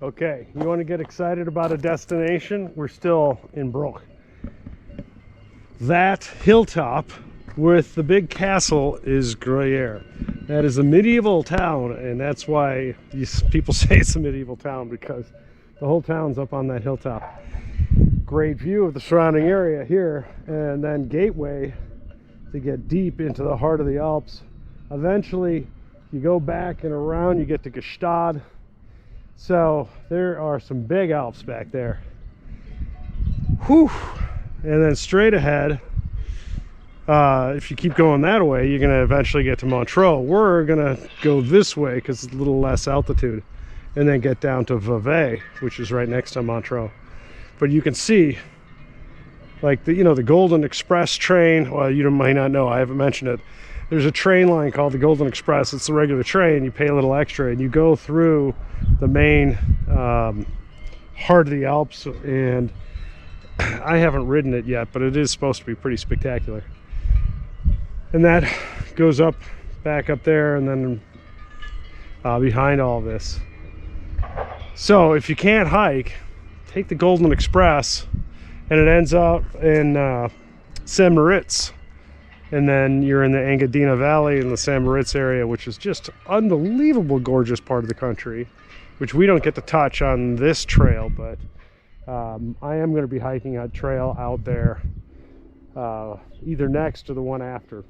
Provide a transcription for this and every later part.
Okay, you want to get excited about a destination? We're still in Bruck. That hilltop with the big castle is Gruyères. That is a medieval town, and that's why people say it's a medieval town, because the whole town's up on that hilltop. Great view of the surrounding area here, and then gateway to get deep into the heart of the Alps. Eventually, you go back and around, you get to Gstaad. So there are some big Alps back there. Whew. And then straight ahead, if you keep going that way, you're going to eventually get to Montreux. We're going to go this way because it's a little less altitude, and then get down to Vevey, which is right next to Montreux. But you can see, like, the Golden Express train. Well, you might not know, I haven't mentioned it. There's a train line called the Golden Express. It's the regular train. You pay a little extra, and you go through the main heart of the Alps. And I haven't ridden it yet, but it is supposed to be pretty spectacular. And that goes up, back up there, and then behind all this. So if you can't hike, take the Golden Express, and it ends up in St. Moritz. And then you're in the Engadina Valley in the St. Moritz area, which is just unbelievable gorgeous part of the country, which we don't get to touch on this trail, but I am going to be hiking a trail out there, either next or the one after.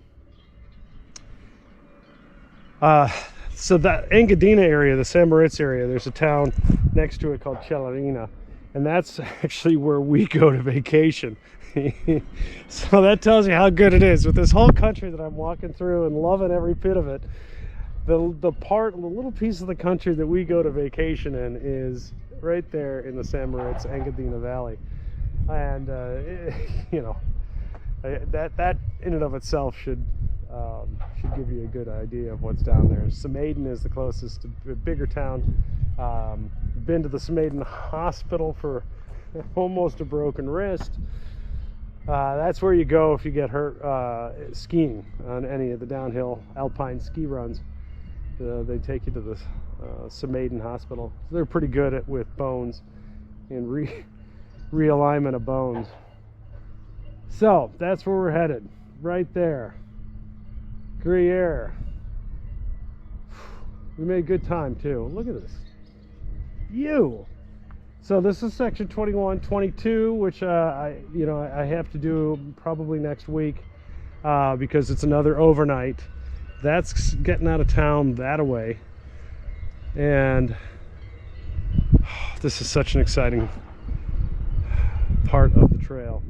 So that Engadina area, the St. Moritz area, there's a town next to it called Celerina, and that's actually where we go to vacation. So that tells you how good it is. With this whole country that I'm walking through and loving every bit of it, the little piece of the country that we go to vacation in is right there in the St. Moritz Engadina Valley. And that in and of itself should give you a good idea of what's down there. Samaden is the closest bigger town. Been to the Samaden hospital for almost a broken wrist. That's where you go if you get hurt skiing on any of the downhill alpine ski runs. They take you to the Samaden hospital. They're pretty good with bones and realignment of bones. So that's where we're headed, right there. Gruyères. We made good time too. Look at this view. So this is section 21, 22, which I have to do probably next week because it's another overnight. That's getting out of town that away, and this is such an exciting part of the trail.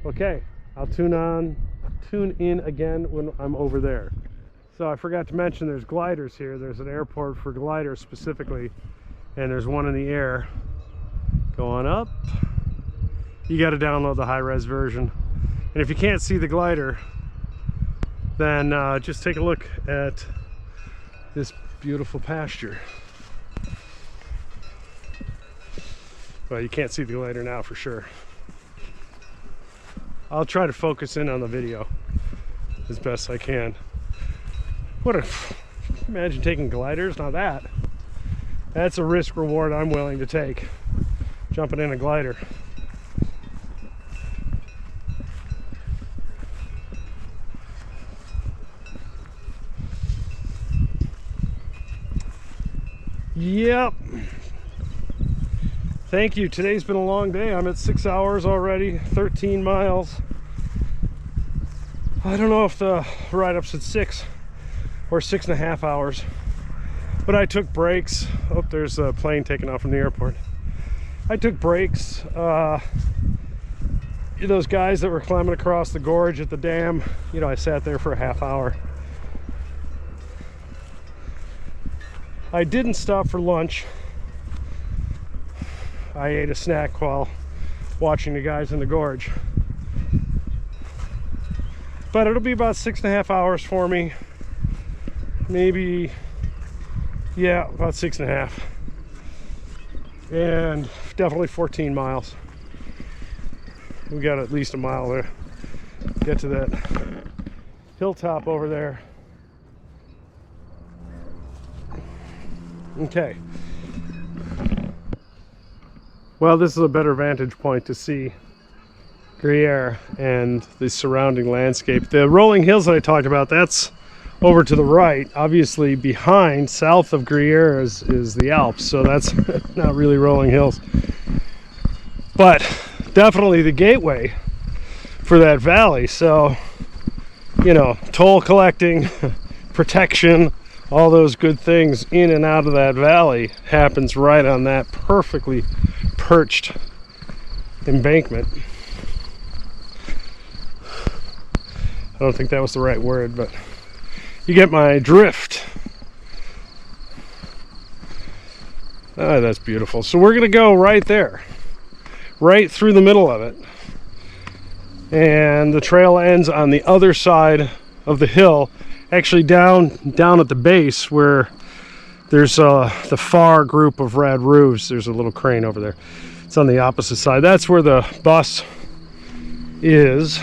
Okay, I'll tune in again when I'm over there. So I forgot to mention there's gliders here. There's an airport for gliders specifically, and there's one in the air going up. You got to download the high-res version. And if you can't see the glider, then just take a look at this beautiful pasture. Well, you can't see the glider now for sure. I'll try to focus in on the video as best I can. Imagine taking gliders. Now that's a risk reward I'm willing to take, jumping in a glider. Yep. Thank you. Today's been a long day. I'm at 6 hours already, 13 miles. I don't know if the ride-up's at 6 or 6.5 hours, but I took breaks. Oh, there's a plane taking off from the airport. I took breaks. Those guys that were climbing across the gorge at the dam, I sat there for a half hour. I didn't stop for lunch. I ate a snack while watching the guys in the gorge. But it'll be about 6.5 hours for me. Maybe, yeah, about 6.5. And definitely 14 miles. We got at least a mile there. Get to that hilltop over there. Okay. Well, this is a better vantage point to see Gruyères and the surrounding landscape. The rolling hills that I talked about, that's over to the right. Obviously behind, south of Gruyères is the Alps, so that's not really rolling hills. But definitely the gateway for that valley. So, you know, toll collecting, protection, all those good things in and out of that valley happens right on that perfectly perched embankment. I don't think that was the right word, but you get my drift. Oh, that's beautiful. So we're gonna go right there, right through the middle of it, and the trail ends on the other side of the hill, actually down at the base where there's the far group of red roofs. There's a little crane over there. It's on the opposite side. That's where the bus is.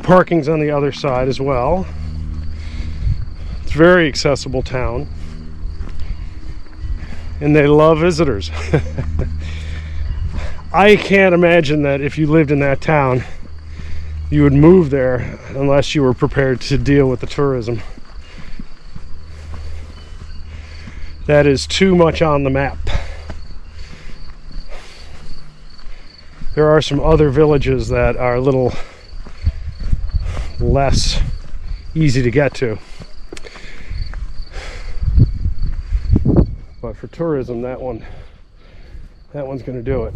Parking's on the other side as well. It's a very accessible town, and they love visitors. I can't imagine that if you lived in that town, you would move there unless you were prepared to deal with the tourism. That is too much on the map. There are some other villages that are a little less easy to get to. But for tourism, that one's going to do it.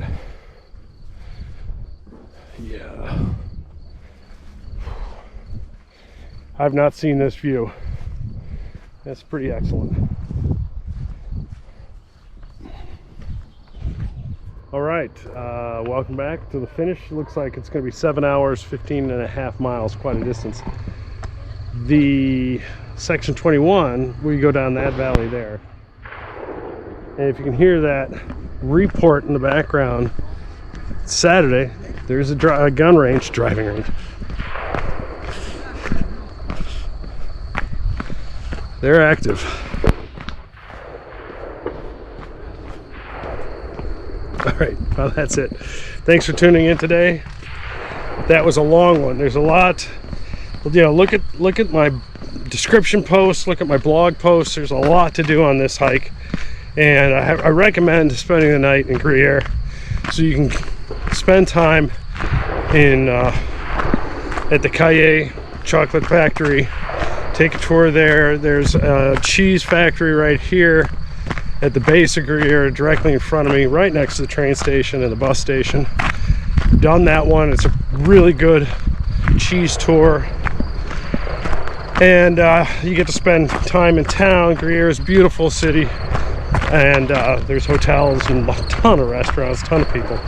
Yeah. I've not seen this view. That's pretty excellent. All right, welcome back to the finish. Looks like it's going to be 7 hours, 15.5 miles, quite a distance. The section 21, we go down that valley there. And if you can hear that report in the background, it's Saturday. There's a gun range, driving range. They're active. All right, well, that's it. Thanks for tuning in today. That was a long one. There's a lot. You know, look at my description posts, look at my blog posts. There's a lot to do on this hike, and I recommend spending the night in Gruyères so you can spend time in at the Caillet chocolate factory. Take a tour there. There's a cheese factory right here at the base of Gruyères, directly in front of me, right next to the train station and the bus station. Done that one. It's a really good cheese tour, and you get to spend time in town. Gruyères is a beautiful city, and there's hotels and a ton of restaurants, ton of people.